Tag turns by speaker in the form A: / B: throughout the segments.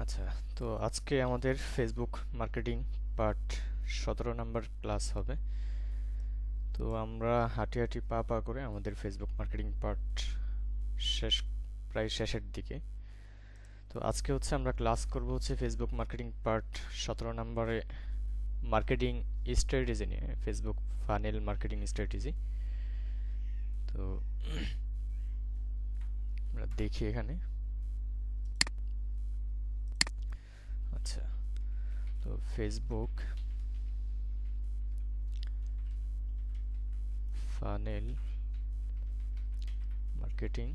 A: আচ্ছা, তো আজকে আমাদের Facebook marketing part 17 number class হবে। তো আমরা হাঁটি হাঁটি পা পা করে আমাদের ফেসবুক মার্কেটিং পার্ট শেষ, প্রায় শেষের দিকে। তো আজকে হচ্ছে আমরা ক্লাস করব হচ্ছে ফেসবুক মার্কেটিং পার্ট 17 নাম্বারে মার্কেটিং স্ট্র্যাটেজি নিয়ে, ফেসবুক ফানেল মার্কেটিং স্ট্র্যাটেজি। তো আমরা দেখি এখানে। আচ্ছা, তো ফেসবুক ফানেল মার্কেটিং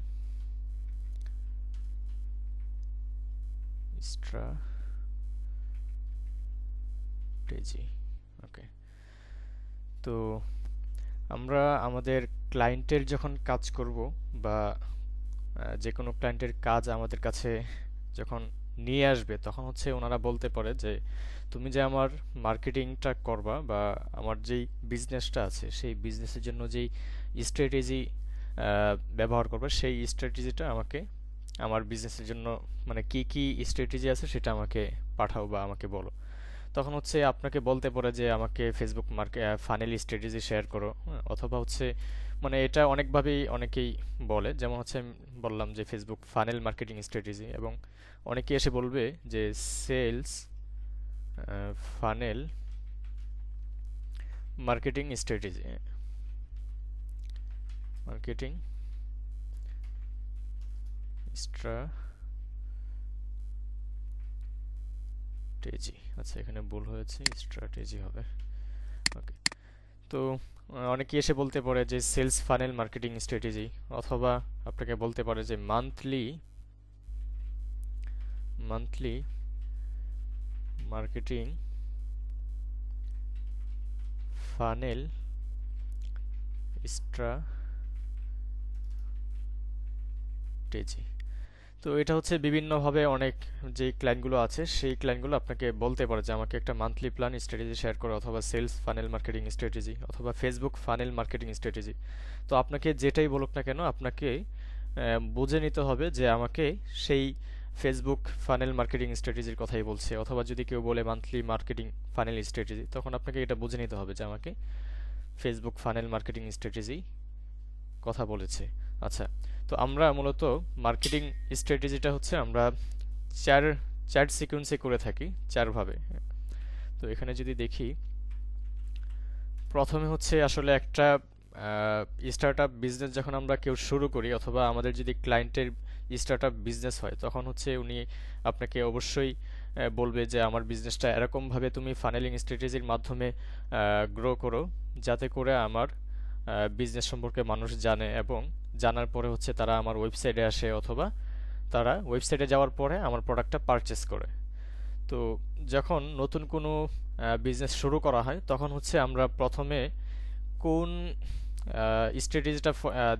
A: স্ট্র্যাটেজি। ওকে, তো আমরা আমাদের ক্লায়েন্টের যখন কাজ করব বা যে কোনো ক্লায়েন্টের কাজ আমাদের কাছে যখন নিয়ে আসবে, তখন হচ্ছে ওনারা বলতে পারে যে তুমি যে আমার মার্কেটিংটা করবা বা আমার যেই বিজনেসটা আছে সেই বিজনেসের জন্য যেই স্ট্র্যাটেজি ব্যবহার করবে, সেই স্ট্র্যাটেজিটা আমাকে আমার বিজনেসের জন্য মানে কি কি স্ট্র্যাটেজি আছে সেটা আমাকে পাঠাও বা আমাকে বলো। তখন হচ্ছে আপনাকে বলতে পারে যে আমাকে ফেসবুক ফানেল স্ট্র্যাটেজি শেয়ার করো, হ্যাঁ? অথবা হচ্ছে মানে এটা অনেকভাবেই অনেকেই বলে, যেমন হচ্ছে আমি বললাম যে ফেসবুক ফানেল মার্কেটিং স্ট্র্যাটেজি, এবং অনেকে এসে বলবে যে sales funnel marketing strategy, marketing strategy. আচ্ছা, এখানে ভুল হয়েছে, স্ট্র্যাটেজি হবে। ওকে, তো অনেকে এসে বলতে পারে যে সেলস ফানেল মার্কেটিং স্ট্র্যাটেজি, অথবা আপনাকে বলতে পারে যে monthly monthly marketing funnel strategy. তো এটা হচ্ছে বিভিন্নভাবে অনেক যে ক্লায়েন্টগুলো আছে সেই ক্লায়েন্টগুলো আপনাকে বলতে পারে যে আমাকে একটা মান্থলি প্ল্যান স্ট্র্যাটেজি শেয়ার করো, অথবা সেলস ফানেল মার্কেটিং স্ট্র্যাটেজি, অথবা ফেসবুক ফানেল মার্কেটিং স্ট্র্যাটেজি। তো আপনাকে যেটাই বলুক না কেন, আপনাকে বুঝে নিতে হবে যে আমাকে সেই ফেসবুক ফানেল মার্কেটিং স্ট্র্যাটেজির কথাই বলছে, অথবা যদি কেউ বলে মান্থলি মার্কেটিং ফানেল স্ট্র্যাটেজি, তখন আপনাকে এটা বুঝে নিতে হবে যে আমাকে ফেসবুক ফানেল মার্কেটিং স্ট্র্যাটেজি কথা বলেছে। আচ্ছা, তো আমরা মূলত মার্কেটিং স্ট্র্যাটেজিটা হচ্ছে আমরা চার চার সিকোয়েন্সে করে থাকি, চারভাবে। তো এখানে যদি দেখি, প্রথমে হচ্ছে আসলে একটা স্টার্ট আপ বিজনেস যখন আমরা কেউ শুরু করি, অথবা আমাদের যদি ক্লায়েন্টের স্টার্ট আপ বিজনেস হয়, তখন হচ্ছে উনি আপনাকে অবশ্যই বলবে যে আমার বিজনেসটা এরকমভাবে তুমি ফানেলিং স্ট্র্যাটেজির মাধ্যমে গ্রো করো, যাতে করে আমার বিজনেস সম্পর্কে মানুষ জানে, এবং জানার পরে হচ্ছে তারা আমার ওয়েবসাইটে আসে, অথবা তারা ওয়েবসাইটে যাওয়ার পরে আমার প্রোডাক্টটা পারচেস করে। তো যখন নতুন কোনো বিজনেস শুরু করা হয়, তখন হচ্ছে আমরা প্রথমে কোন স্ট্র্যাটেজিটা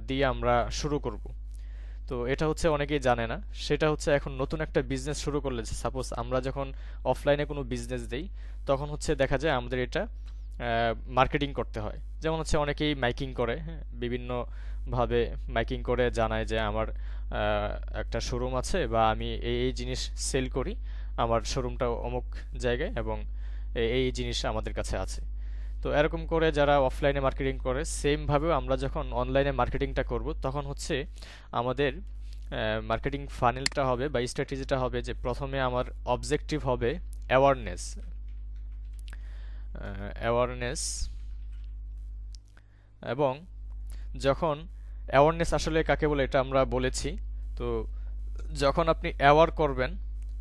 A: দিয়ে আমরা শুরু করব, তো এটা হচ্ছে অনেকেই জানে না। সেটা হচ্ছে এখন নতুন একটা বিজনেস শুরু করলে, সাপোজ আমরা যখন অফলাইনে কোনো বিজনেস দেই, তখন হচ্ছে দেখা যায় আমাদের এটা মার্কেটিং করতে হয়। যেমন হচ্ছে অনেকেই মাইকিং করে, হ্যাঁ, বিভিন্নভাবে মাইকিং করে জানায় যে আমার একটা শোরুম আছে, বা আমি এই এই জিনিস সেল করি, আমার শোরুমটা অমুক জায়গায়, এবং এই এই জিনিস আমাদের কাছে আছে। তো এরকম করে যারা অফলাইনে মার্কেটিং করে, সেমভাবেও আমরা যখন অনলাইনে মার্কেটিংটা করব, তখন হচ্ছে আমাদের মার্কেটিং ফানেলটা হবে বা স্ট্র্যাটেজিটা হবে যে প্রথমে আমার অবজেক্টিভ হবে অ্যাওয়ারনেস। অ্যাওয়ারনেস, এবং যখন অ্যাওয়ারনেস আসলে কাকে বলে এটা আমরা বলেছি। তো যখন আপনি অ্যাওয়ার করবেন,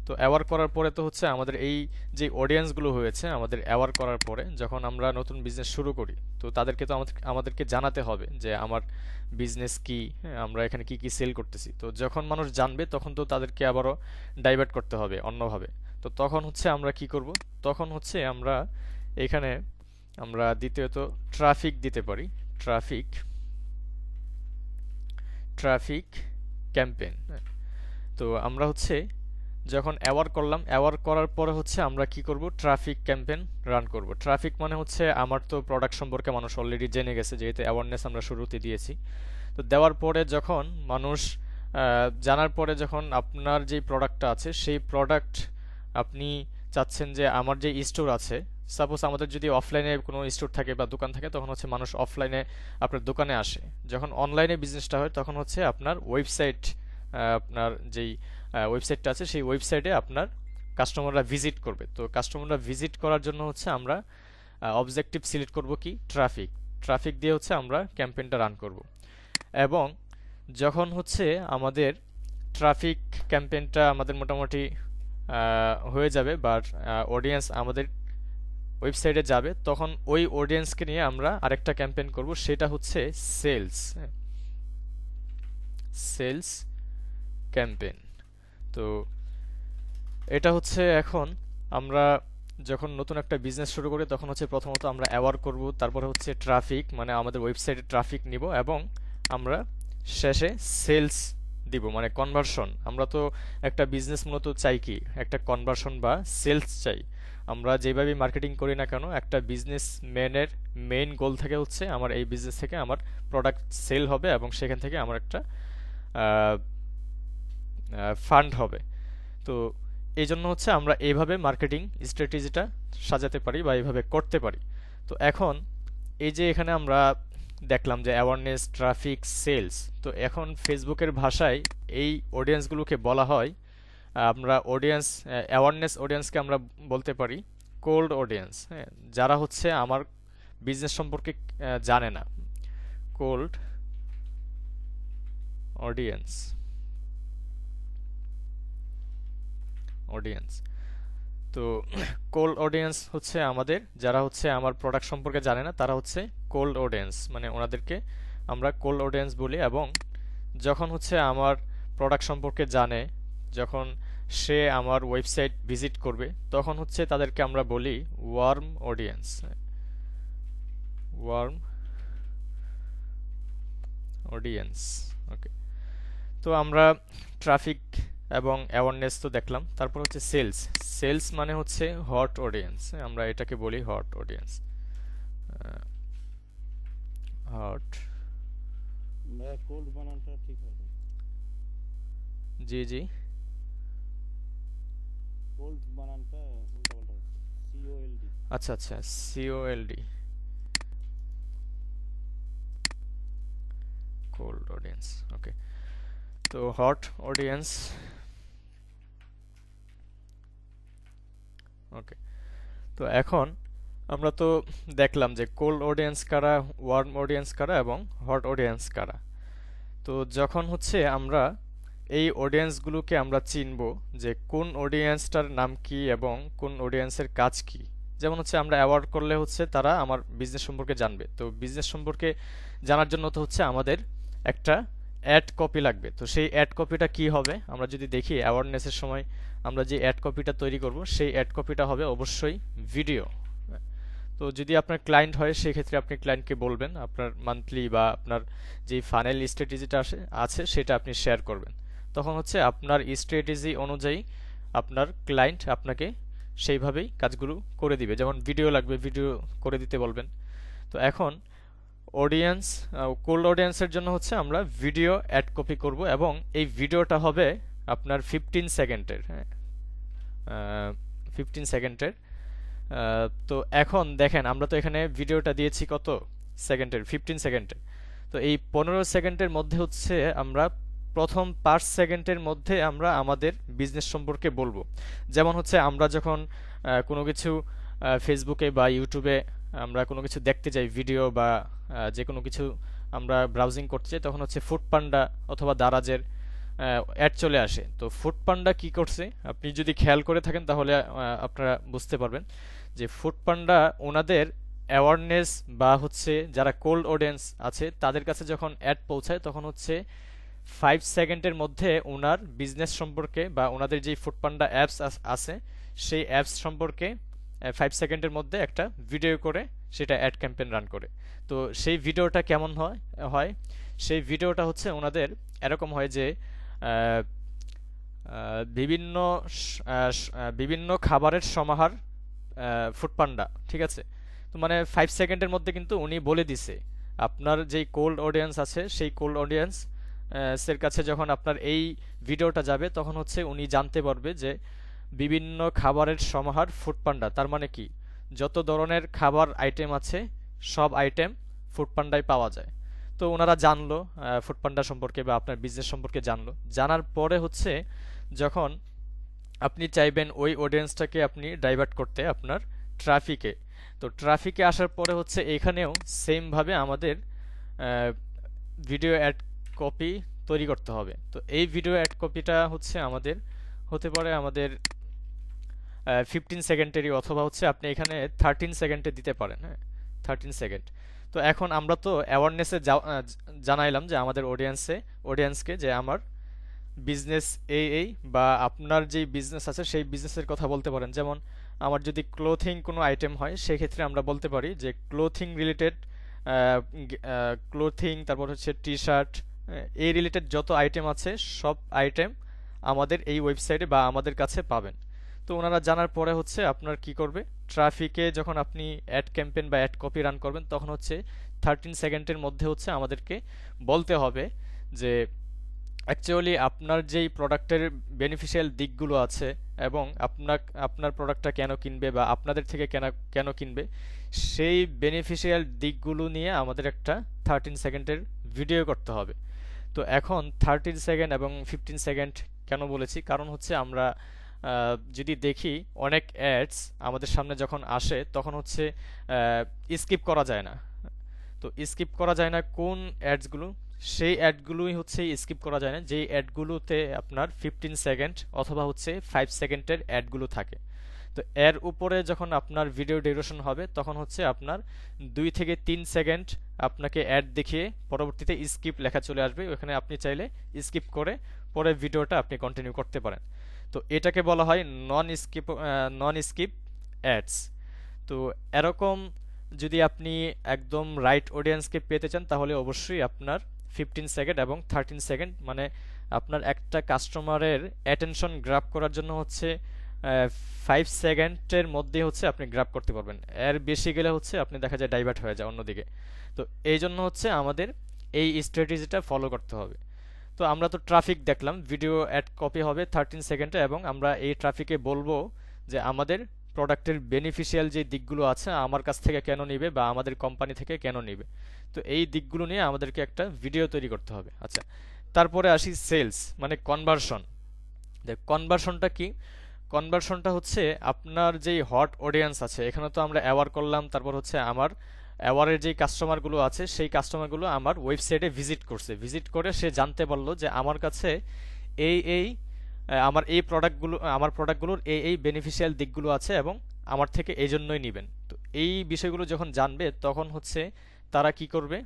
A: তো অ্যাওয়ার করার পরে তো হচ্ছে আমাদের এই যে অডিয়েন্সগুলো হয়েছে, আমাদের অ্যাওয়ার করার পরে যখন আমরা নতুন বিজনেস শুরু করি, তো তাদেরকে তো আমাদেরকে জানাতে হবে যে আমার বিজনেস কি, হ্যাঁ, আমরা এখানে কি কি সেল করতেছি। তো যখন মানুষ জানবে, তখন তো তাদেরকে আবারও ডাইভার্ট করতে হবে অন্যভাবে। তো তখন হচ্ছে আমরা কি করব, তখন হচ্ছে আমরা এখানে আমরা দ্বিতীয়ত ট্রাফিক দিতে পারি। Traffic traffic campaign. তো আমরা হচ্ছে যখন অ্যাওয়ার করলাম, অ্যাওয়ার করার পরে হচ্ছে আমরা কি করব, ট্রাফিক ক্যাম্পেইন রান করব। ট্রাফিক মানে হচ্ছে আমার তো প্রোডাক্ট সম্পর্কে মানুষ অলরেডি জেনে গেছে, যেহেতু অ্যাওয়ারনেস আমরা শুরুতে দিয়েছি। তো দেওয়ার পরে যখন মানুষ জানার পরে যখন আপনার যে প্রোডাক্টটা আছে সেই প্রোডাক্ট আপনি চাচ্ছেন যে আমার যে স্টোর আছে, সাপোজ আমাদের যদি অফলাইনে কোনো স্টোর থাকে বা দোকান থাকে তখন হচ্ছে মানুষ অফলাইনে আপনার দোকানে আসে। যখন অনলাইনে বিজনেসটা হয় তখন হচ্ছে আপনার ওয়েবসাইট, আপনার যেই ওয়েবসাইটটা আছে সেই ওয়েবসাইটে আপনার কাস্টমাররা ভিজিট করবে। তো কাস্টমাররা ভিজিট করার জন্য হচ্ছে আমরা অবজেক্টিভ সিলেক্ট করব কি ট্রাফিক। ট্রাফিক দিয়ে হচ্ছে আমরা ক্যাম্পেইনটা রান করব। এবং যখন হচ্ছে আমাদের ট্রাফিক ক্যাম্পেইনটা আমাদের মোটামুটি হয়ে যাবে বা অডিয়েন্স আমাদের ওয়েবসাইটে যাবে, তখন ওই অডিয়েন্সকে নিয়ে আমরা আরেকটা ক্যাম্পেইন করব, সেটা হচ্ছে সেলস। Sales campaign. তো এটা হচ্ছে এখন আমরা যখন নতুন একটা বিজনেস শুরু করি তখন হচ্ছে প্রথমত আমরা অ্যাওয়ার করব, তারপরে হচ্ছে ট্রাফিক মানে আমাদের ওয়েবসাইটে ট্রাফিক নিব, এবং আমরা শেষে সেলস দিব মানে কনভার্সন। আমরা তো একটা বিজনেস মূলত চাই কি একটা কনভার্সন বা সেলস চাই। আমরা যেভাবে মার্কেটিং করি না কেন একটা বিজনেস ম্যানের মেইন গোল থাকে হচ্ছে আমার এই বিজনেস থেকে আমার প্রোডাক্ট সেল হবে এবং সেখান থেকে আমার একটা ফান্ড হবে। তো এই জন্য হচ্ছে আমরা এইভাবে মার্কেটিং স্ট্র্যাটেজিটা সাজাতে পারি বা এইভাবে করতে পারি। তো এখন এই যে এখানে আমরা দেখলাম যে অ্যাওয়ারনেস, ট্রাফিক, সেলস। তো এখন ফেসবুকের ভাষায় এই অডিয়েন্সগুলোকে বলা হয়, আমরা অডিয়েন্স অ্যাওয়ারনেস অডিয়েন্সকে আমরা বলতে পারি কোল্ড অডিয়েন্স। হ্যাঁ, যারা হচ্ছে আমার বিজনেস সম্পর্কে জানে না, কোল্ড অডিয়েন্স। অডিয়েন্স তো কোল্ড অডিয়েন্স হচ্ছে আমাদের যারা হচ্ছে আমার প্রোডাক্ট সম্পর্কে জানে না, তারা হচ্ছে কোল্ড অডিয়েন্স, মানে ওনাদেরকে আমরা কোল্ড অডিয়েন্স বলি। এবং যখন হচ্ছে আমার প্রোডাক্ট সম্পর্কে জানে, যখন সে আমার ওয়েবসাইট ভিজিট করবে তখন হচ্ছে তাদেরকে আমরা বলি warm audience. Warm audience. Okay, তো আমরা ট্রাফিক এবং অ্যাওয়ারনেস তো দেখলাম, তারপর হচ্ছে সেলস। সেলস মানে হচ্ছে হট অডিয়েন্স, আমরা এটাকে বলি হট অডিয়েন্স। হট,
B: কোল্ড বানানটা ঠিক হবে।
A: জি জি,
B: কোল্ড বানানটা উল্টাপাল্টা হচ্ছে। COLD।
A: আচ্ছা আচ্ছা, COLD, কোল্ড অডিয়েন্স। ওকে, তো হট অডিয়েন্স। ওকে, তো এখন আমরা তো দেখলাম যে কোল্ড অডিয়েন্স কারা, ওয়ার্ম অডিয়েন্স কারা এবং হট অডিয়েন্স কারা। তো যখন হচ্ছে আমরা এই অডিয়েন্সগুলোকে আমরা চিনব যে কোন অডিয়েন্সটার নাম কি এবং কোন অডিয়েন্সের কাজ কি। যেমন হচ্ছে আমরা অ্যাওয়ার্ড করলে হচ্ছে তারা আমার বিজনেস সম্পর্কে জানবে। তো বিজনেস সম্পর্কে জানার জন্য তো হচ্ছে আমাদের একটা অ্যাড কপি লাগবে। তো সেই অ্যাড কপিটা কি হবে, আমরা যদি দেখি অ্যাওয়ারনেসের সময় আমরা যে অ্যাড কপিটা তৈরি করব সেই অ্যাড কপিটা হবে অবশ্যই ভিডিও। তো যদি আপনার ক্লায়েন্ট হয় সেক্ষেত্রে আপনি ক্লায়েন্টকে বলবেন আপনার মান্থলি বা আপনার যে ফাইনাল স্ট্র্যাটেজিটা আছে সেটা আপনি শেয়ার করবেন। তখন হচ্ছে আপনার স্ট্র্যাটেজি অনুযায়ী আপনার ক্লায়েন্ট আপনাকে সেইভাবেই কাজগুলো করে দিবে। যেমন ভিডিও লাগবে, ভিডিও করে দিতে বলবেন। তো এখন অডিয়েন্স, কোল্ড অডিয়েন্সের জন্য হচ্ছে আমরা ভিডিও অ্যাড কপি করব এবং এই ভিডিওটা হবে আপনার 15 সেকেন্ডের। হ্যাঁ, 15 সেকেন্ডের। তো এখন দেখেন আমরা তো এখানে ভিডিওটা দিয়েছি কত সেকেন্ডের, 15 সেকেন্ডের। তো এই 15 সেকেন্ডের মধ্যে হচ্ছে আমরা প্রথম 5 সেকেন্ডের মধ্যে আমরা আমাদের বিজনেস সম্পর্কে বলবো। যেমন হচ্ছে আমরা যখন কোনো কিছু ফেসবুকে বা ইউটিউবে আমরা কোনো কিছু দেখতে যাই ভিডিও বা যে কোনো কিছু আমরা ব্রাউজিং করতে চাই, তখন হচ্ছে ফুড পান্ডা অথবা দারাজের অ্যাড চলে আসে। তো ফুড পান্ডা কি করছে আপনি যদি খেয়াল করে থাকেন তাহলে আপনারা বুঝতে পারবেন যে ফুড পান্ডা ওনাদের অ্যাওয়ারনেস বা হচ্ছে যারা কোল্ড অডিয়েন্স আছে তাদের কাছে যখন অ্যাড পৌঁছায় তখন হচ্ছে 5 সেকেন্ডের মধ্যে ওনার বিজনেস সম্পর্কে বা ওনাদের যে ফুড পান্ডা অ্যাপস আছে সেই অ্যাপস সম্পর্কে 5 সেকেন্ডের মধ্যে একটা ভিডিও করে সেটা অ্যাড ক্যাম্পেইন রান করে। তো সেই ভিডিওটা কেমন হয় সেই ভিডিওটা হচ্ছে ওনাদের এরকম হয় যে আহ, বিভিন্ন বিভিন্ন খাবারের সমাহার ফুড পান্ডা, ঠিক আছে। তো মানে 5 সেকেন্ডের মধ্যে কিন্তু উনি বলে দিছে আপনার যেই কোল্ড অডিয়েন্স আছে সেই কোল্ড অডিয়েন্স এর কাছে যখন আপনার এই ভিডিওটা যাবে তখন হচ্ছে উনি জানতে পারবে যে বিভিন্ন খাবারের সমাহার ফুডপান্ডা, তার মানে কি যত ধরনের খাবার আইটেম আছে সব আইটেম ফুডপান্ডায় পাওয়া যায়। তো ওনারা জানলো ফুডপান্ডা সম্পর্কে বা আপনার বিজনেস সম্পর্কে জানলো, জানার পরে হচ্ছে যখন আপনি চাইবেন ওই অডিয়েন্সটাকে আপনি ডাইভার্ট করতে আপনার ট্রাফিকে, তো ট্রাফিকে আসার পরে হচ্ছে এখানেও সেমভাবে আমাদের ভিডিও অ্যাড কপি তৈরি করতে হবে। তো এই ভিডিও অ্যাড কপিটা হচ্ছে আমাদের হতে পারে আমাদের 15 সেকেন্ডেরই, অথবা হচ্ছে আপনি এখানে 13 সেকেন্ডে দিতে পারেন, হ্যাঁ 13 সেকেন্ড। তো এখন আমরা তো অ্যাওয়ারনেসে জানাইলাম যে আমাদের অডিয়েন্সকে যে আমার বিজনেস এই বা আপনার যেই বিজনেস আছে সেই বিজনেসের কথা বলতে পারেন। যেমন আমার যদি ক্লোথিং কোনো আইটেম হয় সেক্ষেত্রে আমরা বলতে পারি যে ক্লোথিং রিলেটেড, ক্লোথিং, তারপর হচ্ছে টি শার্ট, এই রিলেটেড যত আইটেম আছে সব আইটেম আমাদের এই ওয়েবসাইটে বা আমাদের কাছে পাবেন। তো ওনারা জানার পরে হচ্ছে আপনার কি করবে, ট্রাফিকে যখন আপনি অ্যাড ক্যাম্পেইন বা অ্যাড কপি রান করবেন তখন হচ্ছে 13 সেকেন্ডের মধ্যে হচ্ছে আমাদেরকে বলতে হবে যে অ্যাকচুয়ালি আপনার যেই প্রোডাক্টের বেনিফিশিয়াল দিকগুলো আছে এবং আপনার প্রোডাক্টটা কেন কিনবে বা আপনাদের থেকে কেন কিনবে সেই বেনিফিশিয়াল দিকগুলো নিয়ে আমাদের একটা 13 সেকেন্ডের ভিডিও করতে হবে। তো এখন 13 সেকেন্ড এবং 15 সেকেন্ড কেন বলেছি, কারণ হচ্ছে আমরা যদি দেখি অনেক অ্যাডস আমাদের সামনে যখন আসে তখন হচ্ছে স্কিপ করা যায় না। তো স্কিপ করা যায় না কোন অ্যাডসগুলো, সেই অ্যাডগুলোই হচ্ছে স্কিপ করা যায় না যেই অ্যাডগুলোতে আপনার 15 সেকেন্ড অথবা হচ্ছে 5 সেকেন্ডের অ্যাডগুলো থাকে। তো এর উপরে যখন আপনার ভিডিও ডিউরেশন হবে তখন হচ্ছে আপনার 2 থেকে 3 সেকেন্ড আপনাকে অ্যাড দেখিয়ে পরবর্তীতে স্কিপ লেখা চলে আসবে, ওখানে আপনি চাইলে স্কিপ করে পরে ভিডিওটা আপনি কন্টিনিউ করতে পারেন। তো এটাকে বলা হয় নন স্কিপ অ্যাডস। তো এরকম যদি আপনি একদম রাইট অডিয়েন্সকে পেতে চান তাহলে অবশ্যই আপনার 15 সেকেন্ড এবং 13 সেকেন্ড, মানে আপনার একটা কাস্টমারের অ্যাটেনশন গ্র্যাব করার জন্য হচ্ছে 5 সেকেন্ডের মধ্যে হচ্ছে আপনি গ্র্যাব করতে পারবেন। এর বেশি গেলে হচ্ছে আপনি দেখা যায় ডাইভার্ট হয়ে যায় অন্যদিকে। তো এই জন্য হচ্ছে আমাদের এই স্ট্র্যাটেজিটা ফলো করতে হবে। তো আমরা তো ট্রাফিক দেখলাম, ভিডিও অ্যাড কপি হবে 13 সেকেন্ডে এবং আমরা এই ট্রাফিকে বলবো যে আমাদের প্রোডাক্টের বেনিফিশিয়াল যে দিকগুলো আছে আমার কাছ থেকে কেন নিবে বা আমাদের কোম্পানি থেকে কেন নিবে। তো এই দিকগুলো নিয়ে আমাদেরকে একটা ভিডিও তৈরি করতে হবে। আচ্ছা, তারপরে আসি সেলস মানে কনভার্সন। দেখ কনভার্সনটা কি, কনভার্সনটা হচ্ছে আপনার যেই হট অডিয়েন্স আছে, এখানে তো আমরা অ্যাওয়ার করলাম, তারপর হচ্ছে আমার অ্যাওয়ারের যেই কাস্টমারগুলো আছে সেই কাস্টমারগুলো আমার ওয়েবসাইটে ভিজিট করছে, ভিজিট করে সে জানতে পারলো যে আমার কাছে এই আমার প্রোডাক্টগুলোর এই বেনিফিশিয়াল দিকগুলো আছে এবং আমার থেকে এই জন্যই নেবেন। তো এই বিষয়গুলো যখন জানবে তখন হচ্ছে তারা কি করবে,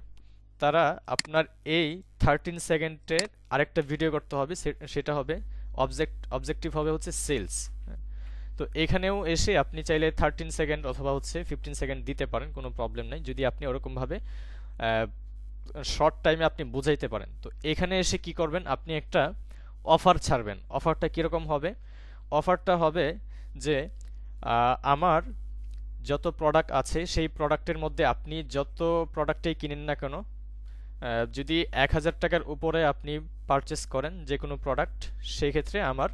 A: তারা আপনার এই 13 সেকেন্ডের আরেকটা ভিডিও করতে হবে, সেটা হবে অবজেক্টিভ হবে হচ্ছে সেলস। তো এখানেও এসে আপনি চাইলে 13 সেকেন্ড অথবা হচ্ছে 15 সেকেন্ড দিতে পারেন, কোনো প্রবলেম নাই যদি আপনি ওরকমভাবে শর্ট টাইমে আপনি বুঝাইতে পারেন। তো এখানে এসে কি করবেন, আপনি একটা অফার ছাড়বেন। অফারটা কীরকম হবে, অফারটা হবে যে আমার যত প্রোডাক্ট আছে সেই প্রোডাক্টের মধ্যে আপনি যত প্রোডাক্টেই কিনেন না কেন, যদি 1000 টাকার উপরে আপনি পারচেস করেন যে কোনো প্রোডাক্ট, সেই ক্ষেত্রে আমার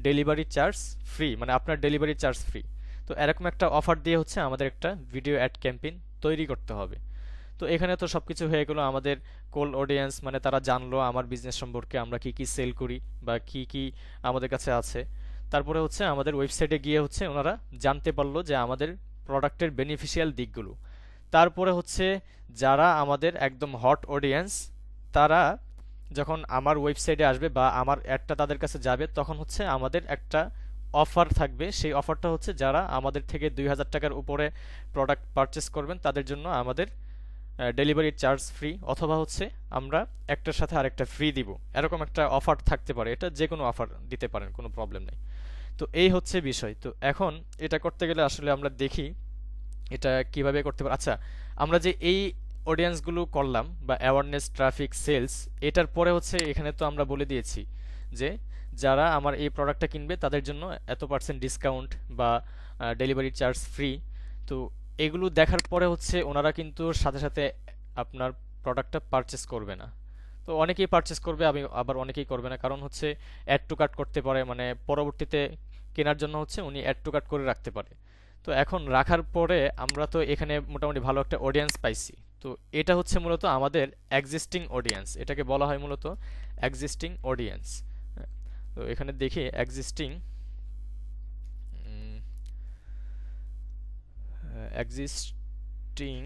A: ডেলিভারি চার্জ ফ্রি, মানে আপনার ডেলিভারি চার্জ ফ্রি। তো এরকম একটা অফার দিয়ে হচ্ছে আমাদের একটা ভিডিও অ্যাড ক্যাম্পেইন তৈরি করতে হবে। তো এখানে তো সব কিছু হয়ে গেলো, আমাদের কোল্ড অডিয়েন্স মানে তারা জানলো আমার বিজনেস সম্পর্কে, আমরা কি কি সেল করি বা কি কি আমাদের কাছে আছে। তারপরে হচ্ছে আমাদের ওয়েবসাইটে গিয়ে হচ্ছে ওনারা জানতে পারলো যে আমাদের প্রোডাক্টের বেনিফিশিয়াল দিকগুলো। তারপরে হচ্ছে যারা আমাদের একদম হট অডিয়েন্স তারা যখন আমার ওয়েবসাইটে আসবে বা আমার অ্যাডটা তাদের কাছে যাবে তখন হচ্ছে আমাদের একটা অফার থাকবে। সেই অফারটা হচ্ছে যারা আমাদের থেকে 2000 টাকার উপরে প্রোডাক্ট পারচেস করবেন তাদের জন্য আমাদের ডেলিভারি চার্জ ফ্রি, অথবা হচ্ছে আমরা একটার সাথে আরেকটা ফ্রি দিব, এরকম একটা অফার থাকতে পারে। এটা যে কোনো অফার দিতে পারেন, কোনো প্রবলেম নেই। তো এই হচ্ছে বিষয়। তো এখন এটা করতে গেলে আসলে আমরা দেখি এটা কিভাবে করতে পারি। আচ্ছা, আমরা যে এই অডিয়েন্সগুলো করলাম বা অ্যাওয়ারনেস, ট্রাফিক, সেলস, এটার পরে হচ্ছে এখানে তো আমরা বলে দিয়েছি যে যারা আমার এই প্রোডাক্টটা কিনবে তাদের জন্য এত% ডিসকাউন্ট বা ডেলিভারি চার্জ ফ্রি। তো এগুলো দেখার পরে হচ্ছে ওনারা কিন্তু সাথে সাথে আপনার প্রোডাক্টটা পারচেস করবে না। তো অনেকেই পারচেস করবে, আমি আবার অনেকেই করবে না, কারণ হচ্ছে অ্যাড টু কার্ট করতে পারে, মানে পরবর্তীতে কেনার জন্য হচ্ছে উনি অ্যাড টু কার্ট করে রাখতে পারে। তো এখন রাখার পরে আমরা তো এখানে মোটামুটি ভালো একটা অডিয়েন্স পাইছি। তো এটা হচ্ছে মূলত আমাদের এক্সিস্টিং অডিয়েন্স, এটাকে বলা হয় মূলত এক্সিস্টিং অডিয়েন্স। তো এখানে দেখি এক্সিস্টিং এক্সিস্টিং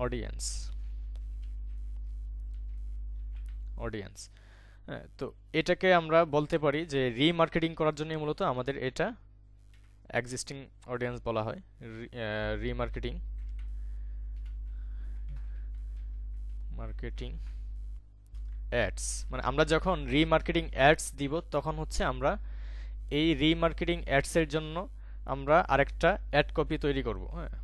A: অডিয়েন্স অডিয়েন্স হ্যাঁ, তো এটাকে আমরা বলতে পারি যে রিমার্কেটিং করার জন্য মূলত আমাদের এটা এক্সিস্টিং অডিয়েন্স বলা হয়। রিমার্কেটিং মার্কেটিং অ্যাডস, মানে আমরা যখন রিমার্কেটিং অ্যাডস দিব তখন হচ্ছে আমরা এই রিমার্কেটিং অ্যাডসের জন্য আমরা আরেকটা অ্যাড কপি তৈরি করব। হ্যাঁ,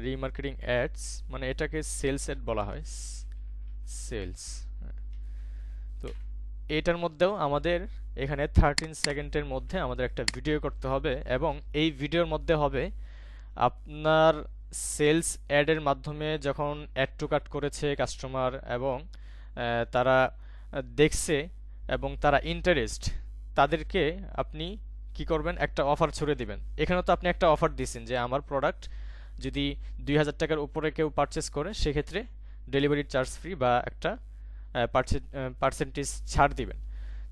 A: রিমার্কেটিং অ্যাডস মানে এটাকে সেলস অ্যাড বলা হয়, সেলস। তো এটার মধ্যেও আমাদের এখানে 13 সেকেন্ডের মধ্যে আমাদের একটা ভিডিও করতে হবে, এবং এই ভিডিওর মধ্যে হবে আপনার সেলস অ্যাডের মাধ্যমে যখন অ্যাড টু কার্ট করেছে কাস্টমার, এবং তারা দেখছে এবং তারা ইন্টারেস্ট, তাদেরকে আপনি কি করবেন, একটা অফার ছুড়ে দিবেন। এখানে তো আপনি একটা অফার দিয়েছেন যে আমার প্রোডাক্ট যদি 2000 টাকার উপরে কেউ পারচেস করে সেক্ষেত্রে ডেলিভারি চার্জ ফ্রি বা একটা পার্সেন্টেজ ছাড় দিবেন।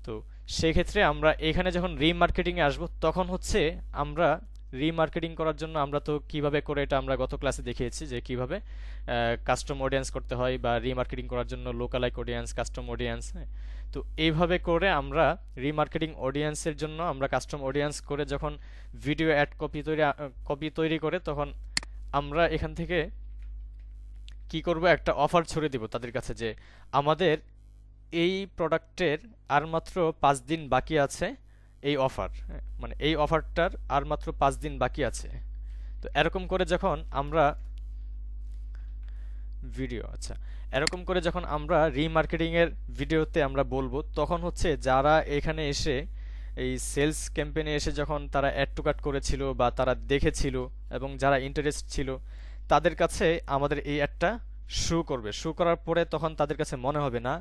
A: তো সেক্ষেত্রে আমরা এখানে যখন রিমার্কেটিংয়ে আসবো তখন হচ্ছে আমরা রিমার্কেটিং করার জন্য আমরা তো কিভাবে করে, এটা আমরা গত ক্লাসে দেখিয়েছি যে কিভাবে কাস্টম অডিয়েন্স করতে হয়, বা রিমার্কেটিং করার জন্য লোকালাইক অডিয়েন্স, কাস্টম অডিয়েন্স। তো এইভাবে করে আমরা রিমার্কেটিং অডিয়েন্সের জন্য আমরা কাস্টম অডিয়েন্স করে যখন ভিডিও অ্যাড কপি তৈরি করে তখন আমরা এখান থেকে কি করব, একটা অফার ছড়ে দিব তাদের কাছে যে আমাদের এই প্রোডাক্টের আর মাত্র 5 দিন বাকি আছে, এই অফার, মানে এই অফারটার আর মাত্র 5 দিন বাকি আছে। তো এরকম করে যখন আমরা ভিডিও, আচ্ছা, এরকম করে যখন আমরা রিমার্কেটিং এর ভিডিওতে আমরা বলবো তখন হচ্ছে যারা এখানে এসে এই সেলস ক্যাম্পেইনে এসে যখন তারা অ্যাড টু কার্ট করেছিল বা তারা দেখেছিল এবং যারা ইন্টারেস্ট ছিল তাদের কাছে আমাদের এই অ্যাডটা শো করবে। শো করার পরে তখন তাদের কাছে মনে হবে না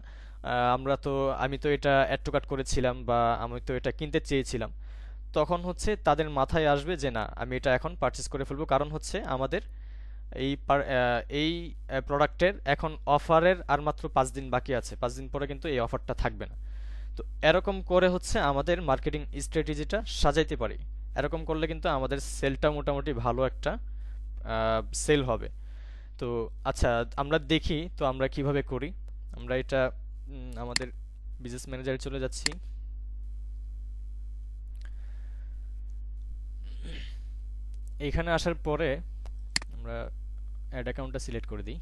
A: আমি তো এটা অ্যাড টু কার্ট করেছিলাম বা আমি তো এটা কিনতে চেয়েছিলাম। তখন হচ্ছে তাদের মাথায় আসবে যে না, আমি এটা এখন পারচেস করে ফেলবো, কারণ হচ্ছে আমাদের এই প্রোডাক্টের এখন অফারের আর মাত্র 5 দিন বাকি আছে, 5 দিন পরে কিন্তু এই অফারটা থাকবে না। তো এরকম করে হচ্ছে আমাদের মার্কেটিং স্ট্র্যাটেজিটা সাজাইতে পারি। এরকম করলে কিন্তু আমাদের সেলটা মোটামুটি ভালো একটা সেল হবে। তো আচ্ছা, আমরা দেখি তো আমরা কিভাবে করি। আমরা এটা আমাদের বিজনেস ম্যানেজারে চলে যাচ্ছি। এইখানে আসার পরে আমরা অ্যাড অ্যাকাউন্টটা সিলেক্ট করে দিই।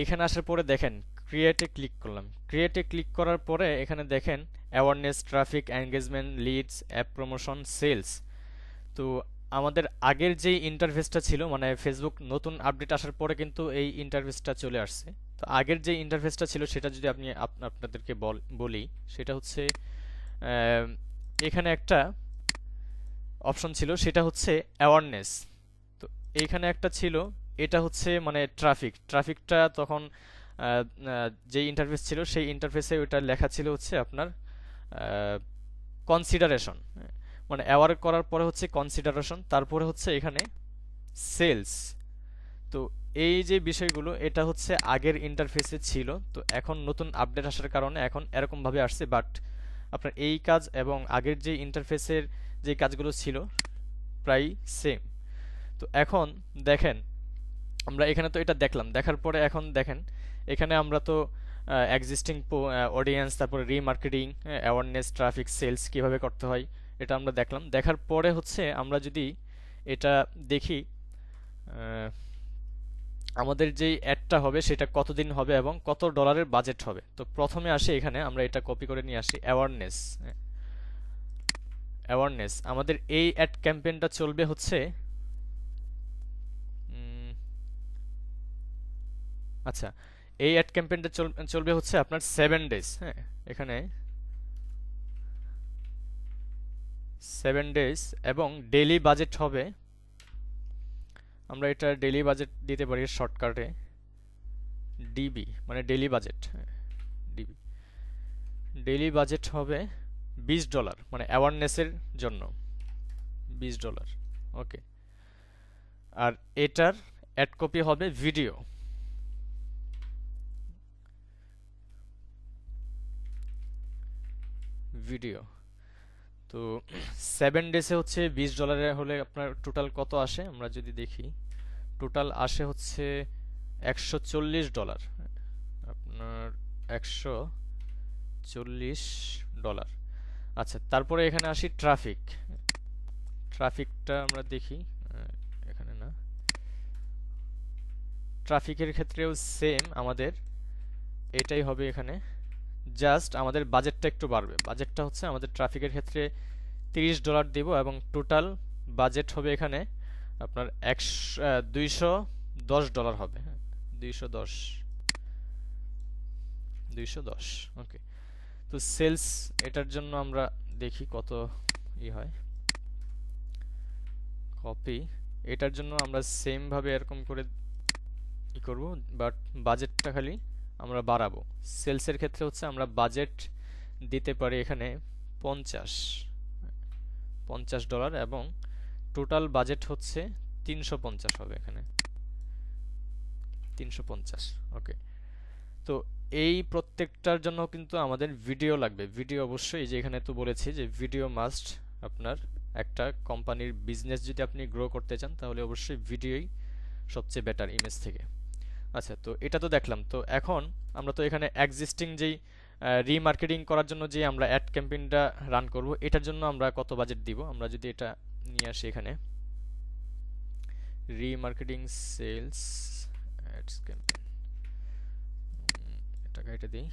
A: এইখানে আসার পরে দেখেন ক্রিয়েটে ক্লিক করলাম। ক্রিয়েটে ক্লিক করার পরে এখানে দেখেন awareness, traffic, engagement, leads, app promotion, sales. তো আমাদের আগের যেই ইন্টারফেসটা ছিল, মানে ফেসবুক নতুন আপডেট আসার পরে কিন্তু এই ইন্টারফেসটা চলে আসছে। তো আগের যে ইন্টারফেসটা ছিল সেটা যদি আপনাদেরকে বলি, সেটা হচ্ছে এখানে একটা অপশন ছিল, সেটা হচ্ছে অ্যাওয়ারনেস। তো এইখানে একটা ছিল, এটা হচ্ছে মানে ট্রাফিকটা তখন যে ইন্টারফেস ছিল সেই ইন্টারফেসে ওটা লেখা ছিল হচ্ছে আপনার কনসিডারেশন, মানে অ্যাওয়ার করার পরে হচ্ছে কনসিডারেশন, তারপরে হচ্ছে এখানে সেলস। তো এই যে বিষয়গুলো এটা হচ্ছে আগের ইন্টারফেসে ছিল, তো এখন নতুন আপডেট আসার কারণে এখন এরকম ভাবে আসছে। বাট আপনার এই কাজ এবং আগের যে ইন্টারফেসের যে কাজগুলো ছিল প্রায় সেম। তো এখন দেখেন আমরা এখানে তো এটা দেখলাম, দেখার পরে এখন দেখেন এখানে আমরা তো এক্সিস্টিং অডিয়েন্স, তারপরে রিমার্কেটিং, অ্যাওয়ারনেস, ট্রাফিক, সেলস কিভাবে করতে হয় এটা আমরা দেখলাম। দেখার পরে হচ্ছে আমরা যদি এটা দেখি আমাদের যেই অ্যাডটা হবে সেটা কতদিন হবে এবং কত ডলারের বাজেট হবে। তো প্রথমে আসে এখানে আমরা এটা কপি করে নিয়ে আসি অ্যাওয়ারনেস। অ্যাওয়ারনেস আমাদের এই অ্যাড ক্যাম্পেইনটা চলবে হচ্ছে আচ্ছা, এই অ্যাড ক্যাম্পেইনটা চলবে হচ্ছে আপনার 7 ডেজ। হ্যাঁ, এখানে 7 ডেজ এবং ডেইলি বাজেট হবে আমরা এটা ডেইলি বাজেট দিতে পারি শর্টকাটে ডিবি, মানে daily budget. DB daily budget হবে $20, মানে অ্যাওয়ারনেসের জন্য $20। ওকে, আর এটার অ্যাড কপি হবে ভিডিও। ভিডিও তো 7 ডেজে হচ্ছে $20 হলে আপনার টোটাল কত আসে আমরা যদি দেখি, টোটাল আসে হচ্ছে $140। আপনার $140। আচ্ছা, তারপরে এখানে আসি ট্রাফিক। ট্রাফিকটা আমরা দেখি, এখানে না, ট্রাফিকের ক্ষেত্রেও সেম আমাদের এটাই হবে এখানে, জাস্ট আমাদের বাজেটটা একটু বাড়বে। বাজেটটা হচ্ছে আমাদের ট্রাফিকের ক্ষেত্রে $30 দিব এবং টোটাল বাজেট হবে এখানে আপনার $210 হবে। 210। ওকে, তো সেলস এটার জন্য আমরা দেখি কত হয়। কপি এটার জন্য আমরা সেম ভাবে এরকম করে করব, বাট বাজেটটা খালি আমরা বাড়াবো। সেলসের ক্ষেত্রে হচ্ছে আমরা বাজেট দিতে পারি এখানে $50 এবং টোটাল বাজেট হচ্ছে 350 হবে এখানে 350। ওকে, তো এই প্রত্যেকটার জন্য কিন্তু আমাদের ভিডিও লাগবে। ভিডিও অবশ্যই, যে এখানে তো বলেছি যে ভিডিও মাস্ট। আপনার একটা কোম্পানির বিজনেস যদি আপনি গ্রো করতে চান তাহলে অবশ্যই ভিডিওই সবচেয়ে বেটার ইমেজ থেকে। আচ্ছা, তো এটা তো দেখলাম। তো এখন আমরা তো এখানে এক্সিস্টিং যেই রিমার্কেটিং করার জন্য যে আমরা অ্যাড ক্যাম্পেইনটা রান করব, এটার জন্য আমরা কত বাজেট দিব, আমরা যদি এটা নিয়ে আসি এখানে রিমার্কেটিং সেলস অ্যাডস ক্যাম্পেইন, টাকা এটা দিই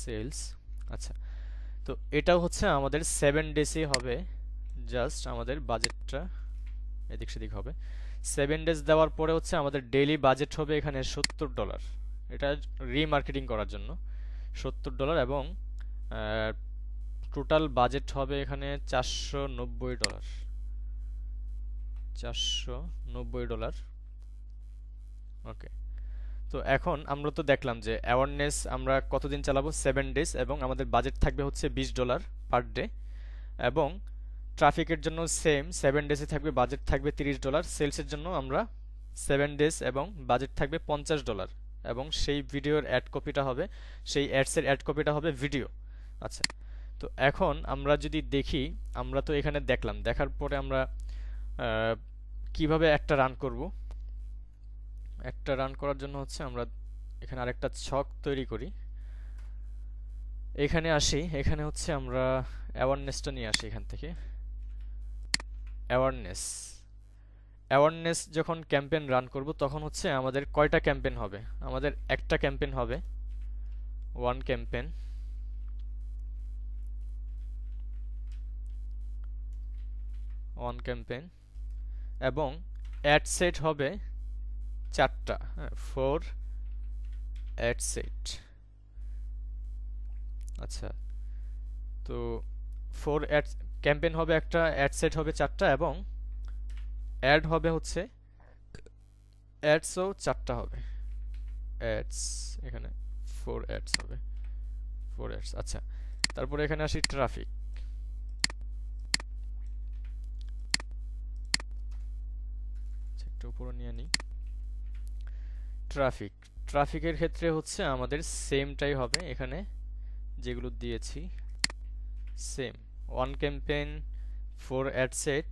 A: সেলস। আচ্ছা, তো এটাও হচ্ছে আমাদের 7 ডেজে হবে। জাস্ট আমাদের বাজেটটা এদিক সেদিক হবে। 7 ডেজ দেওয়ার পরে হচ্ছে আমাদের ডেইলি বাজেট হবে এখানে $70। এটা রিমার্কেটিং করার জন্য $70 এবং টোটাল বাজেট হবে এখানে $490। $490। ওকে, তো এখন আমরা তো দেখলাম যে অ্যাওয়ারনেস আমরা কতদিন চালাবো, 7 ডেজ, এবং আমাদের বাজেট থাকবে হচ্ছে $20 পার ডে। এবং ট্রাফিকের জন্য সেম, 7 ডেজে থাকবে, বাজেট থাকবে $30। সেলসের জন্য আমরা 7 ডেজ এবং বাজেট থাকবে $50 এবং সেই ভিডিওর অ্যাড কপিটা হবে, সেই অ্যাডসের অ্যাড কপিটা হবে ভিডিও। আচ্ছা, তো এখন আমরা যদি দেখি, আমরা তো এখানে দেখলাম, দেখার পরে আমরা কিভাবে একটা রান করব। একটা রান করার জন্য হচ্ছে আমরা এখানে আরেকটা ছক তৈরি করি। এখানে আসি, এখানে হচ্ছে আমরা অ্যাওয়ারনেসটা নিয়ে আসি এখান থেকে। অ্যাওয়ারনেস যখন ক্যাম্পেইন রান করব তখন হচ্ছে আমাদের কয়টা ক্যাম্পেইন হবে, আমাদের একটা ক্যাম্পেইন হবে, ওয়ান ক্যাম্পেইন, এবং অ্যাড সেট হবে 4টা, 4 অ্যাড সেট। আচ্ছা, তো 4 অ্যাড ক্যাম্পেইন হবে একটা, অ্যাড সেট হবে 4টা এবং অ্যাড হবে হচ্ছে অ্যাডসও 4টা হবে। অ্যাডস এখানে 4 অ্যাডস হবে, 4 অ্যাডস। আচ্ছা, তারপরে এখানে আসি ট্রাফিক। একটু উপরে নিয়ে নিই। ট্রাফিকের ক্ষেত্রে হচ্ছে আমাদের সেমটাই হবে, এখানে যেগুলো দিয়েছি same, 1 campaign, 4 ad set,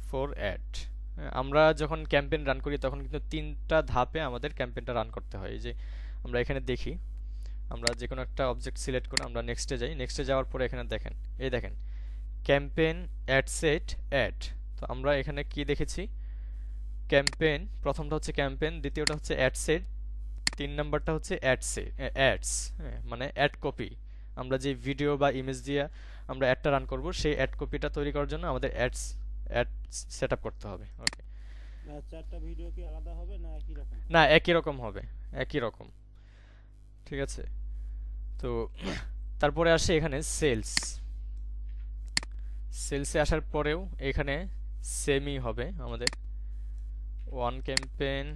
A: 4 ad. আমরা যখন ক্যাম্পেইন রান করি তখন কিন্তু 3টা ধাপে আমাদের ক্যাম্পেইনটা রান করতে হয়। এই যে আমরা এখানে দেখি, আমরা যে কোনো একটা অবজেক্ট সিলেক্ট করে আমরা নেক্সটে যাই, নেক্সটে যাওয়ার পরে এখানে দেখেন, এই দেখেন ক্যাম্পেইন, অ্যাড সেট, অ্যাড। তো আমরা এখানে কি দেখেছি, ক্যাম্পেইন প্রথমটা হচ্ছে ক্যাম্পেইন, দ্বিতীয়টা হচ্ছে অ্যাড সেট, 3 নাম্বারটা হচ্ছে অ্যাডস, মানে অ্যাড কপি। আমরা যে ভিডিও বা ইমেজ দিয়ে আমরা অ্যাডটা রান করব, সেই অ্যাড কপিটা তৈরি করার জন্য আমাদের অ্যাড সেট আপ করতে হবে। ওকে,
B: 4টা ভিডিও কি আলাদা হবে না একই রকম?
A: না, একই রকম হবে, একই রকম। ঠিক আছে, তো তারপরে আসে এখানে সেলসে আসার পরেও এখানে সেমই হবে আমাদের, one campaign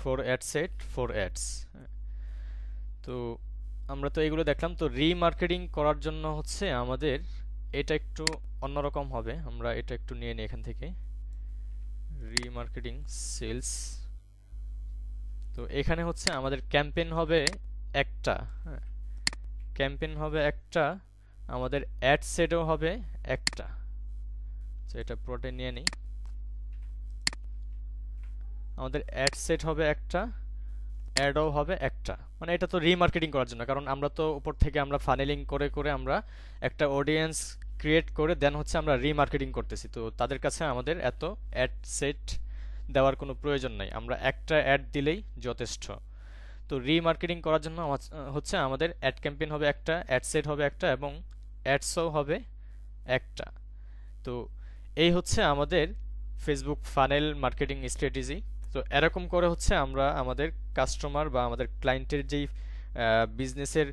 A: 4 ad set 4 ads. তো আমরা তো এগুলো দেখলাম। তো রিমার্কেটিং করার জন্য হচ্ছে আমাদের এটা একটু অন্যরকম হবে। আমরা এটা একটু নিয়ে নিই এখান থেকে, রিমার্কেটিং সেলস। তো এখানে হচ্ছে আমাদের ক্যাম্পেইন হবে একটা, হ্যাঁ, ক্যাম্পেইন হবে একটা, আমাদের অ্যাড সেটও হবে একটা। তো এটা প্রোটে নিয়ে নিই, আমাদের অ্যাড সেট হবে একটা, অ্যাডও হবে একটা। মানে এটা তো রিমার্কেটিং করার জন্য, কারণ আমরা তো উপর থেকে আমরা ফানেলিং করে করে আমরা একটা অডিয়েন্স ক্রিয়েট করে দেন হচ্ছে আমরা রিমার্কেটিং করতেছি। তো তাদের কাছে আমাদের এত অ্যাড সেট দেওয়ার কোনো প্রয়োজন নাই, আমরা একটা অ্যাড দিলেই যথেষ্ট। তো রিমার্কেটিং করার জন্য হচ্ছে আমাদের অ্যাড ক্যাম্পেইন হবে একটা, অ্যাড সেট হবে একটা এবং অ্যাডসও হবে একটা। তো এই হচ্ছে আমাদের ফেসবুক ফানেল মার্কেটিং স্ট্র্যাটেজি। তো এরকম করে হচ্ছে আমরা আমাদের কাস্টমার বা আমাদের ক্লায়েন্টের যেই বিজনেসের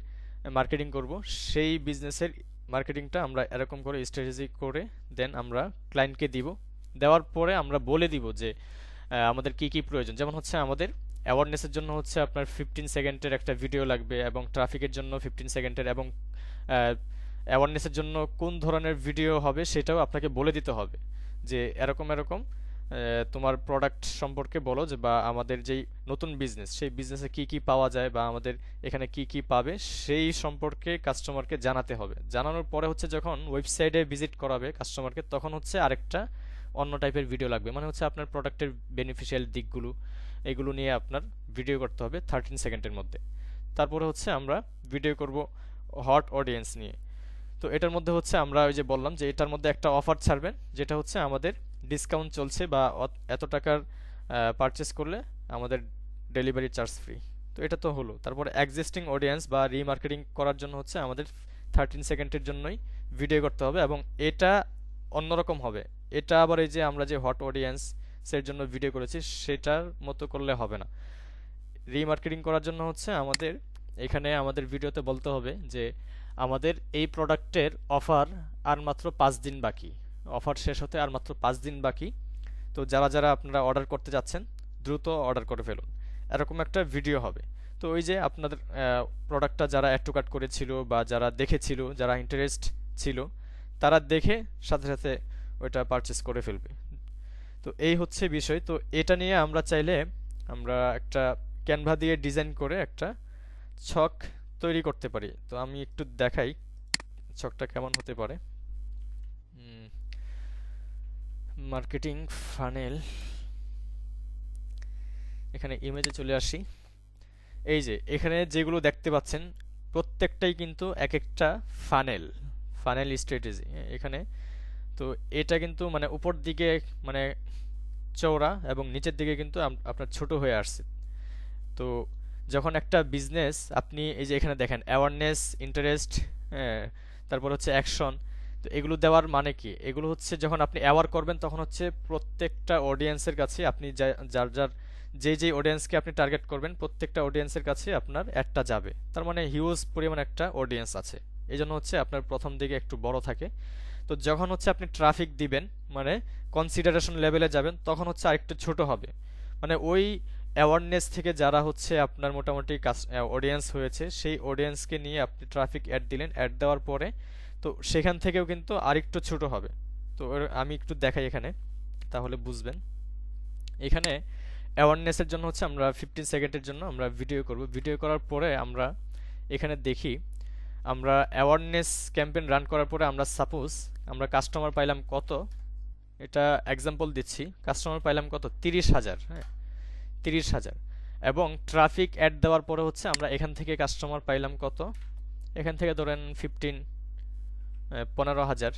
A: মার্কেটিং করব, সেই বিজনেসের মার্কেটিংটা আমরা এরকম করে স্ট্র্যাটেজি করে দেন আমরা ক্লায়েন্টকে দিব। দেওয়ার পরে আমরা বলে দিব যে আমাদের কি কি প্রয়োজন। যেমন হচ্ছে আমাদের অ্যাওয়ারনেসের জন্য হচ্ছে আপনার 15 সেকেন্ডের একটা ভিডিও লাগবে, এবং ট্রাফিকের জন্য 15 সেকেন্ডের, এবং অ্যাওয়ারনেসের জন্য কোন ধরনের ভিডিও হবে সেটাও আপনাকে বলে দিতে হবে যে এরকম এরকম তোমার প্রোডাক্ট সম্পর্কে বলো, যে বা আমাদের যেই নতুন বিজনেস সেই বিজনেসে কি কি পাওয়া যায় বা আমাদের এখানে কি কি পাবে সেই সম্পর্কে কাস্টমারকে জানাতে হবে। জানানোর পরে হচ্ছে যখন ওয়েবসাইটে ভিজিট করাবে কাস্টমারকে, তখন হচ্ছে আরেকটা অন্য টাইপের ভিডিও লাগবে। মানে হচ্ছে আপনার প্রোডাক্টের বেনিফিশিয়াল দিকগুলো এগুলো নিয়ে আপনার ভিডিও করতে হবে 13 সেকেন্ডের মধ্যে। তারপরে হচ্ছে আমরা ভিডিও করব হট অডিয়েন্স নিয়ে। তো এটার মধ্যে হচ্ছে আমরা ওই যে বললাম যে এটার মধ্যে একটা অফার ছাড়বেন, যেটা হচ্ছে আমাদের ডিসকাউন্ট চলছে বা এত টাকার পারচেস করলে আমাদের ডেলিভারি চার্জ ফ্রি। তো এটা তো হলো। তারপরে এক্সিস্টিং অডিয়েন্স বা রিমার্কেটিং করার জন্য হচ্ছে আমাদের 13 সেকেন্ডের জন্যই ভিডিও করতে হবে, এবং এটা অন্যরকম হবে। এটা আবার এই যে আমরা যে হট অডিয়েন্সের জন্য ভিডিও করেছি সেটার মতো করলে হবে না। রিমার্কেটিং করার জন্য হচ্ছে আমাদের এখানে আমাদের ভিডিওতে বলতে হবে যে আমাদের এই প্রোডাক্টের অফার আর মাত্র 5 দিন বাকি, অফার শেষ হতে আর মাত্র 5 দিন বাকি। তো যারা যারা আপনারা অর্ডার করতে যাচ্ছেন দ্রুত অর্ডার করে ফেলুন, এরকম একটা ভিডিও হবে। তো ওই যে আপনাদের প্রোডাক্টটা যারা অ্যাড টু কার্ট করেছিল বা যারা দেখেছিল, যারা ইন্টারেস্ট ছিল, তারা দেখে সাথে সাথে ওইটা পারচেস করে ফেলবে। তো এই হচ্ছে বিষয়। তো এটা নিয়ে আমরা চাইলে আমরা একটা ক্যানভা দিয়ে ডিজাইন করে একটা ছক তৈরি করতে পারি। তো আমি একটু দেখাই ছকটা কেমন হতে পারে। মার্কেটিং ফানেল, এখানে ইমেজে চলে আসি। এই যে এখানে যেগুলো দেখতে পাচ্ছেন প্রত্যেকটাই কিন্তু এক একটা ফানেল, ফানেল স্ট্র্যাটেজি এখানে। তো এটা কিন্তু মানে উপর দিকে মানে চওড়া এবং নিচের দিকে কিন্তু আপনার ছোট হয়ে আসছে। তো যখন একটা বিজনেস আপনি এই যে এখানে দেখেন অ্যাওয়ারনেস, ইন্টারেস্ট, হ্যাঁ, তারপর হচ্ছে অ্যাকশন। তো এগুলো দেওয়ার মানে কি, এগুলো হচ্ছে যখন আপনি অ্যাওয়ার করবেন তখন হচ্ছে প্রত্যেকটা অডিয়েন্সের কাছে আপনি যার যার যেই অডিয়েন্সকে আপনি টার্গেট করবেন প্রত্যেকটা অডিয়েন্সের কাছে আপনার অ্যাডটা যাবে। তার মানে হিউজ পরিমাণ একটা অডিয়েন্স আছে, এই জন্য হচ্ছে আপনার প্রথম দিকে একটু বড় থাকে। তো যখন হচ্ছে আপনি ট্রাফিক দিবেন মানে কনসিডারেশন লেভেলে যাবেন তখন হচ্ছে আরেকটু ছোট হবে। মানে ওই অ্যাওয়ারনেস থেকে যারা হচ্ছে আপনার মোটামুটি অডিয়েন্স হয়েছে সেই অডিয়েন্সকে নিয়ে আপনি ট্রাফিক অ্যাড দিলেন, অ্যাড দেওয়ার পরে তো সেখান থেকেও কিন্তু আরেকটু ছোট হবে। তো আমি একটু দেখাই এখানে তাহলে বুঝবেন। এখানে অ্যাওয়ারনেসের জন্য হচ্ছে আমরা 15 সেকেন্ডের জন্য আমরা ভিডিও করব। ভিডিও করার পরে আমরা এখানে দেখি আমরা অ্যাওয়ারনেস ক্যাম্পেইন রান করার পরে আমরা সাপোজ আমরা কাস্টমার পাইলাম কত, এটা এক্সাম্পল দিচ্ছি, কাস্টমার পাইলাম কত 30,000, হ্যাঁ 30,000। এবং ট্রাফিক অ্যাড দেওয়ার পরে হচ্ছে আমরা এখান থেকে কাস্টমার পাইলাম কত, এখান থেকে ধরেন 15,000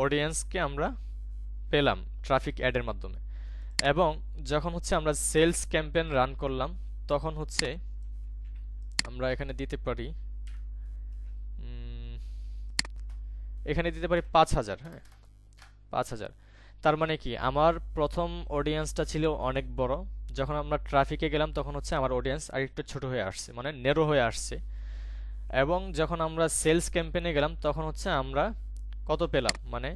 A: অডিয়েন্সকে আমরা পেলাম ট্রাফিক অ্যাডের মাধ্যমে। এবং যখন হচ্ছে আমরা সেলস ক্যাম্পেইন রান করলাম তখন হচ্ছে আমরা এখানে দিতে পারি এখানে দিতে পারি 5,000, হ্যাঁ 5,000। তার মানে কি আমার প্রথম অডিয়েন্সটা ছিল অনেক বড়, যখন আমরা ট্রাফিকে গেলাম তখন হচ্ছে আমার অডিয়েন্স আরেকটু ছোট হয়ে আসছে, মানে ন্যারো হয়ে আসছে। এবং যখন আমরা সেলস ক্যাম্পেইনে গেলাম তখন হচ্ছে আমরা কত পেলাম, মানে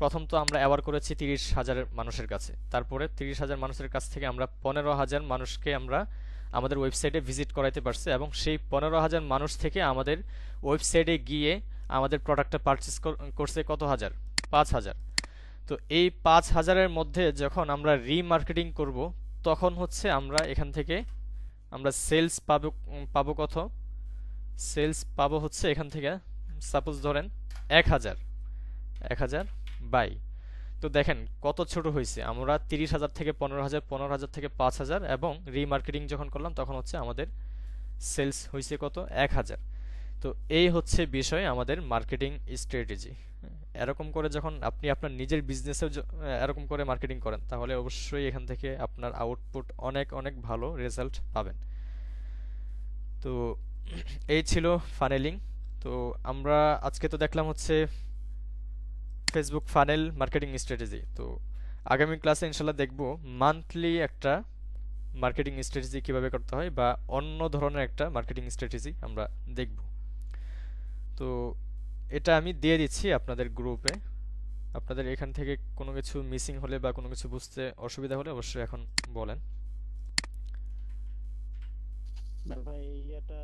A: প্রথম তো আমরা অ্যাওয়ার করেছি 30,000 মানুষের কাছে, তারপরে 30,000 মানুষের কাছ থেকে আমরা 15,000 মানুষকে আমরা আমাদের ওয়েবসাইটে ভিজিট করাইতে পারছি, এবং সেই 15,000 মানুষ থেকে আমাদের ওয়েবসাইটে গিয়ে আমাদের প্রোডাক্টটা পারচেস করছে কত হাজার? 5,000। তো এই 5,000-এর মধ্যে যখন আমরা রিমার্কেটিং করব, তখন হচ্ছে আমরা এখান থেকে আমরা সেলস পাবো। পাবো কত? সেলস পাবো হচ্ছে এখান থেকে, সাপোজ ধরেন 1,000। 1,000 বাই, তো দেখেন কত ছোট হয়েছে। আমরা 30,000 থেকে 15,000, 15,000 থেকে 5,000, এবং রিমার্কেটিং যখন করলাম তখন হচ্ছে আমাদের সেলস হয়েছে কত? 1,000। তো এই হচ্ছে বিষয় আমাদের মার্কেটিং স্ট্র্যাটেজি। এরকম করে যখন আপনি আপনার নিজের বিজনেসেও এরকম করে মার্কেটিং করেন, তাহলে অবশ্যই এখান থেকে আপনার আউটপুট অনেক অনেক ভালো রেজাল্ট পাবেন। তো এই ছিল ফানেলিং। তো আমরা আজকে তো দেখলাম হচ্ছে ফেসবুক ফানেল মার্কেটিং স্ট্র্যাটেজি। তো আগামী ক্লাসে ইনশাল্লাহ দেখব মান্থলি একটা মার্কেটিং স্ট্র্যাটেজি কিভাবে করতে হয়, বা অন্য ধরনের একটা মার্কেটিং স্ট্র্যাটেজি আমরা দেখব। তো এটা আমি দিয়ে দিচ্ছি আপনাদের গ্রুপে। আপনাদের এখান থেকে কোনো কিছু মিসিং হলে বা কোনো কিছু বুঝতে অসুবিধা হলে অবশ্যই এখন বলেন।
B: ভাই ইয়েটা